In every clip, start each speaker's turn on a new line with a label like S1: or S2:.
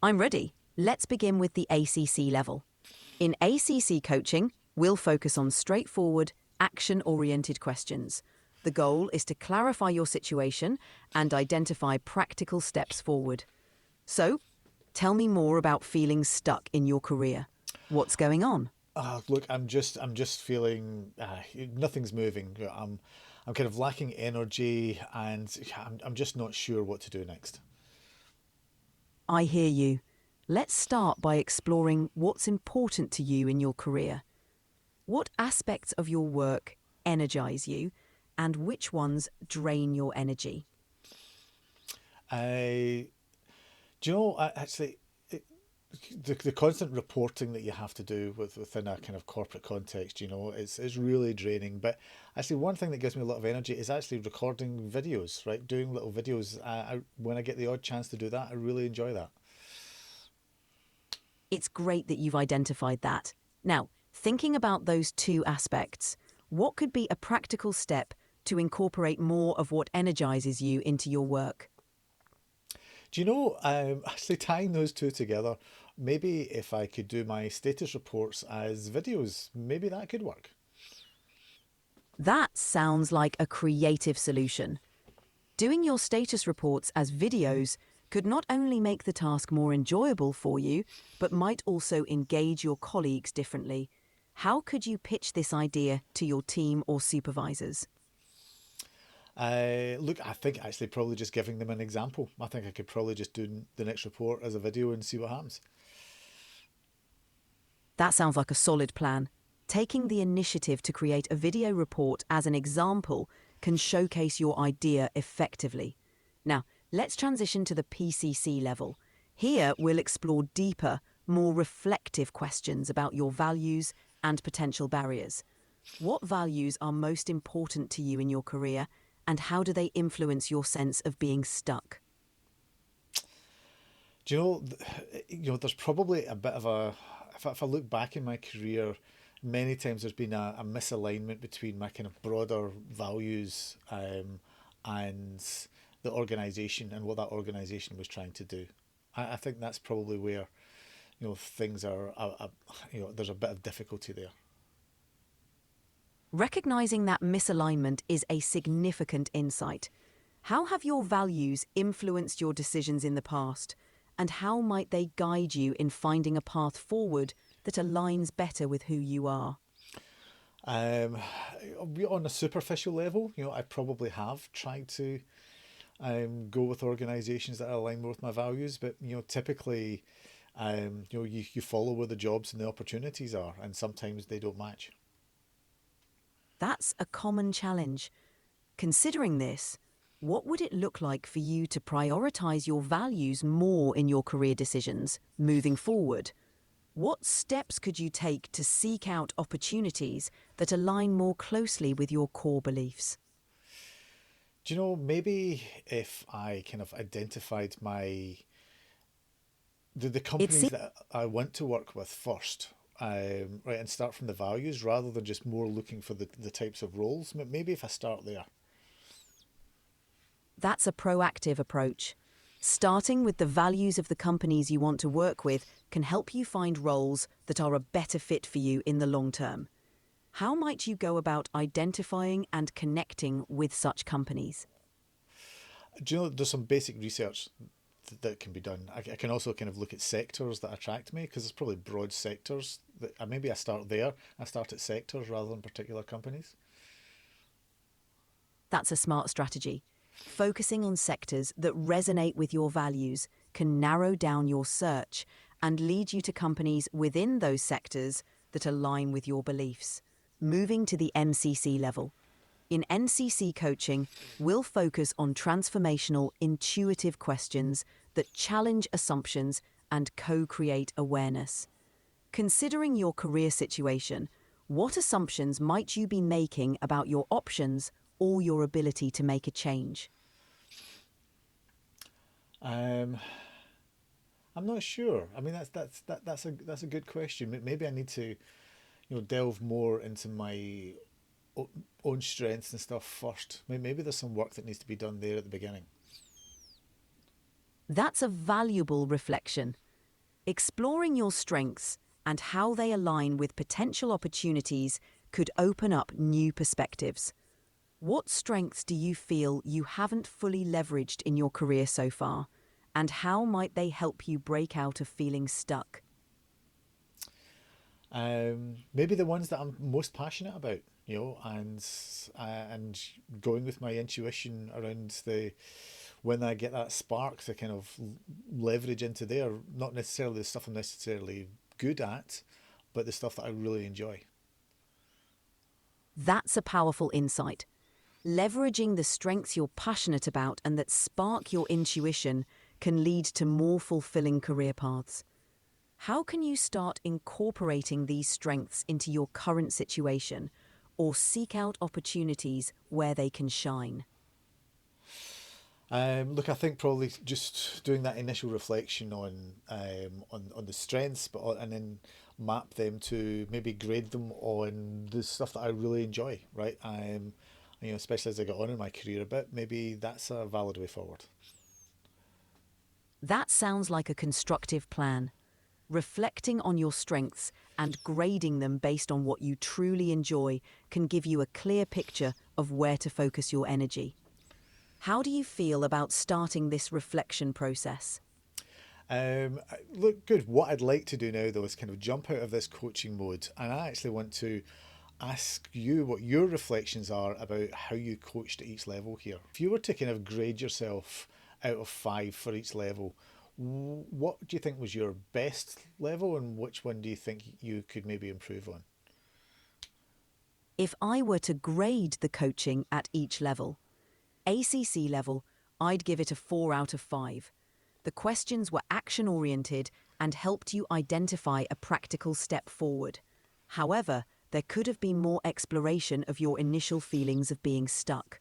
S1: I'm ready. Let's begin with the ACC level. In ACC coaching, we'll focus on straightforward, action-oriented questions. The goal is to clarify your situation and identify practical steps forward. So, tell me more about feeling stuck in your career. What's going on?
S2: Look, I'm just feeling nothing's moving. I'm kind of lacking energy, and I'm just not sure what to do next.
S1: I hear you. Let's start by exploring what's important to you in your career. What aspects of your work energize you, and which ones drain your energy?
S2: I, do you know, actually, the constant reporting that you have to do within a kind of corporate context, is really draining. But actually, one thing that gives me a lot of energy is actually recording videos, right? Doing little videos. When I get the odd chance to do that, I really enjoy that.
S1: It's great that you've identified that. Now, thinking about those two aspects, what could be a practical step to incorporate more of what energizes you into your work?
S2: Do you know, actually tying those two together, maybe if I could do my status reports as videos, maybe that could work.
S1: That sounds like a creative solution. Doing your status reports as videos could not only make the task more enjoyable for you, but might also engage your colleagues differently. How could you pitch this idea to your team or supervisors?
S2: Look, I think actually probably just giving them an example. I think I could probably just do the next report as a video and see what happens.
S1: That sounds like a solid plan. Taking the initiative to create a video report as an example can showcase your idea effectively. Now, let's transition to the PCC level. Here, we'll explore deeper, more reflective questions about your values and potential barriers. What values are most important to you in your career, and how do they influence your sense of being stuck?
S2: Do you know, there's probably a bit of a, if I look back in my career, many times there's been a misalignment between my kind of broader values and the organisation and what that organisation was trying to do. I think that's probably where, things there's a bit of difficulty there.
S1: Recognizing that misalignment is a significant insight. How have your values influenced your decisions in the past, and how might they guide you in finding a path forward that aligns better with who you are?
S2: Um, on a superficial level, I probably have tried to go with organisations that align more with my values, but typically, you follow where the jobs and the opportunities are, and sometimes they don't match.
S1: That's a common challenge. Considering this, what would it look like for you to prioritize your values more in your career decisions moving forward? What steps could you take to seek out opportunities that align more closely with your core beliefs?
S2: Do you know, maybe if I kind of identified the
S1: It
S2: companies
S1: seems
S2: that I want to work with first, right, and start from the values rather than just more looking for the types of roles. Maybe if I start there.
S1: that's a proactive approach. Starting with the values of the companies you want to work with can help you find roles that are a better fit for you in the long term. How might you go about identifying and connecting with such companies?
S2: Do you know, there's some basic research that can be done. I can also kind of look at sectors that attract me because there's probably broad sectors that maybe I start there. I start at sectors rather than particular companies.
S1: That's a smart strategy. Focusing on sectors that resonate with your values can narrow down your search and lead you to companies within those sectors that align with your beliefs. Moving to the MCC level. In NCC coaching, we'll focus on transformational, intuitive questions that challenge assumptions and co-create awareness. Considering your career situation, what assumptions might you be making about your options or your ability to make a change?
S2: Um, I'm not sure. I mean, that's a good question. Maybe I need to delve more into my own strengths and stuff first. Maybe there's some work that needs to be done there at the beginning.
S1: That's a valuable reflection. Exploring your strengths and how they align with potential opportunities could open up new perspectives. What strengths do you feel you haven't fully leveraged in your career so far, and how might they help you break out of feeling stuck?
S2: Maybe the ones that I'm most passionate about, and going with my intuition around the when I get that spark to kind of leverage into there, not necessarily the stuff I'm necessarily good at, but the stuff that I really enjoy.
S1: That's a powerful insight. Leveraging the strengths you're passionate about and that spark your intuition can lead to more fulfilling career paths. How can you start incorporating these strengths into your current situation or seek out opportunities where they can shine?
S2: Look, I think probably just doing that initial reflection on the strengths, and then map them to maybe grade them on the stuff that I really enjoy, right? Especially as I get on in my career a bit, maybe that's a valid way forward.
S1: That sounds like a constructive plan. Reflecting on your strengths and grading them based on what you truly enjoy can give you a clear picture of where to focus your energy. How do you feel about starting this reflection process?
S2: Look, good. What I'd like to do now, though, is kind of jump out of this coaching mode, and I actually want to ask you what your reflections are about how you coached at each level here. If you were to kind of grade yourself out of 5 for each level, what do you think was your best level, and which one do you think you could maybe improve on?
S1: If I were to grade the coaching at each level, ACC level, I'd give it a 4 out of 5. The questions were action oriented and helped you identify a practical step forward. However, there could have been more exploration of your initial feelings of being stuck.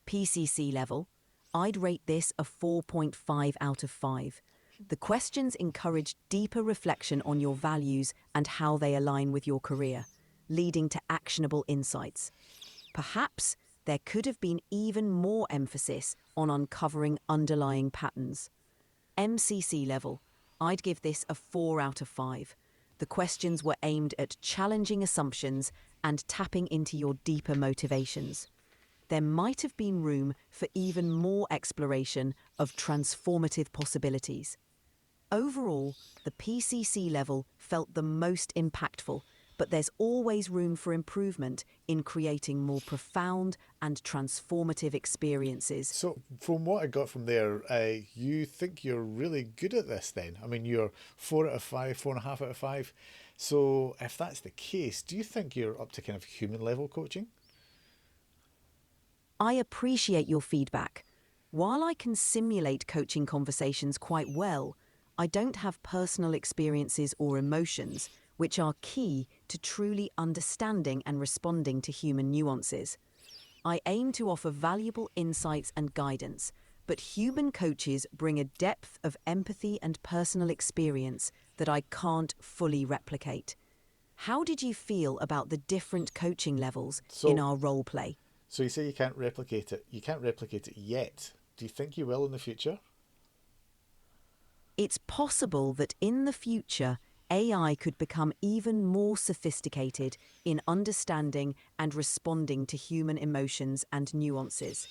S1: PCC level, I'd rate this a 4.5 out of 5. The questions encouraged deeper reflection on your values and how they align with your career, leading to actionable insights. Perhaps there could have been even more emphasis on uncovering underlying patterns. MCC level, I'd give this a 4 out of 5. The questions were aimed at challenging assumptions and tapping into your deeper motivations. There might have been room for even more exploration of transformative possibilities. Overall, the PCC level felt the most impactful, but there's always room for improvement in creating more profound and transformative experiences.
S2: So, from what I got from there, you think you're really good at this then? I mean, you're 4 out of 5, 4.5 out of 5. So, if that's the case, do you think you're up to kind of human level coaching?
S1: I appreciate your feedback. While I can simulate coaching conversations quite well, I don't have personal experiences or emotions, which are key to truly understanding and responding to human nuances. I aim to offer valuable insights and guidance, but human coaches bring a depth of empathy and personal experience that I can't fully replicate. How did you feel about the different coaching levels in
S2: So,
S1: our role play?
S2: so you say you can't replicate it. You can't replicate it yet. Do you think you will in the future?
S1: It's possible that in the future, AI could become even more sophisticated in understanding and responding to human emotions and nuances.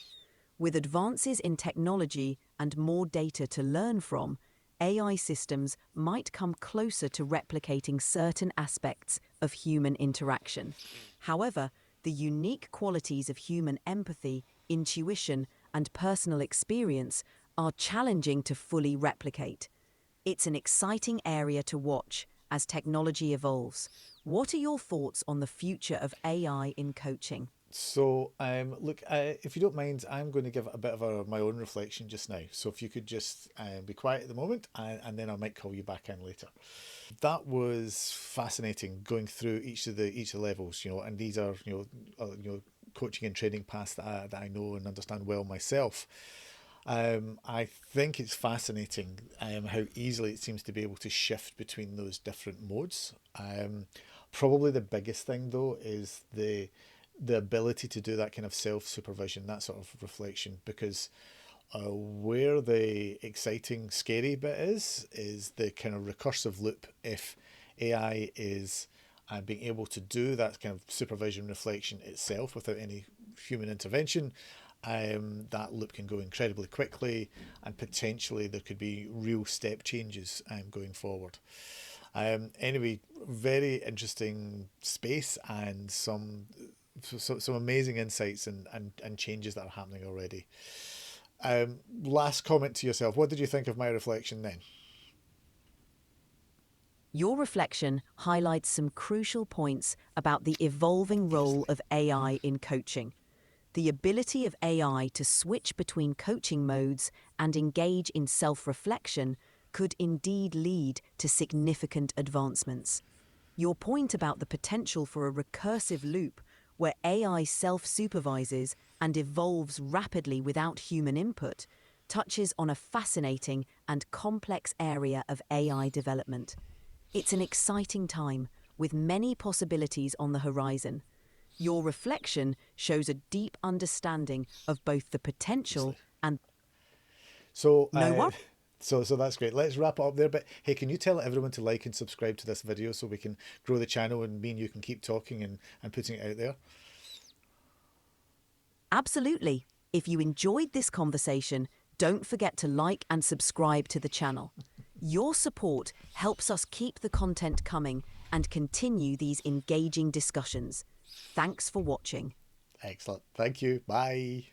S1: With advances in technology and more data to learn from, AI systems might come closer to replicating certain aspects of human interaction. However, the unique qualities of human empathy, intuition, and personal experience are challenging to fully replicate. It's an exciting area to watch as technology evolves. What are your thoughts on the future of AI in coaching?
S2: So, look, if you don't mind, I'm going to give a bit of my own reflection just now. So, if you could just be quiet at the moment, and then I might call you back in later. That was fascinating going through each of the levels, and these are coaching and training paths that I know and understand well myself. I think it's fascinating how easily it seems to be able to shift between those different modes. Probably the biggest thing though is the ability to do that kind of self supervision, that sort of reflection, because Where the exciting, scary bit is the kind of recursive loop. If AI is being able to do that kind of supervision reflection itself without any human intervention, that loop can go incredibly quickly, and potentially there could be real step changes going forward. Anyway, very interesting space, and some amazing insights and changes that are happening already. Last comment to yourself. What did you think of my reflection then?
S1: Your reflection highlights some crucial points about the evolving role of AI in coaching. The ability of AI to switch between coaching modes and engage in self-reflection could indeed lead to significant advancements. Your point about the potential for a recursive loop where AI self-supervises and evolves rapidly without human input touches on a fascinating and complex area of AI development. It's an exciting time with many possibilities on the horizon. Your reflection shows a deep understanding of both the potential
S2: Obviously.
S1: and
S2: So,
S1: no worries.
S2: so that's great. Let's wrap it up there. But hey, can you tell everyone to like and subscribe to this video so we can grow the channel, and me and you can keep talking and putting it out there?
S1: Absolutely. If you enjoyed this conversation, don't forget to like and subscribe to the channel. Your support helps us keep the content coming and continue these engaging discussions. Thanks for watching.
S2: Excellent. Thank you. Bye.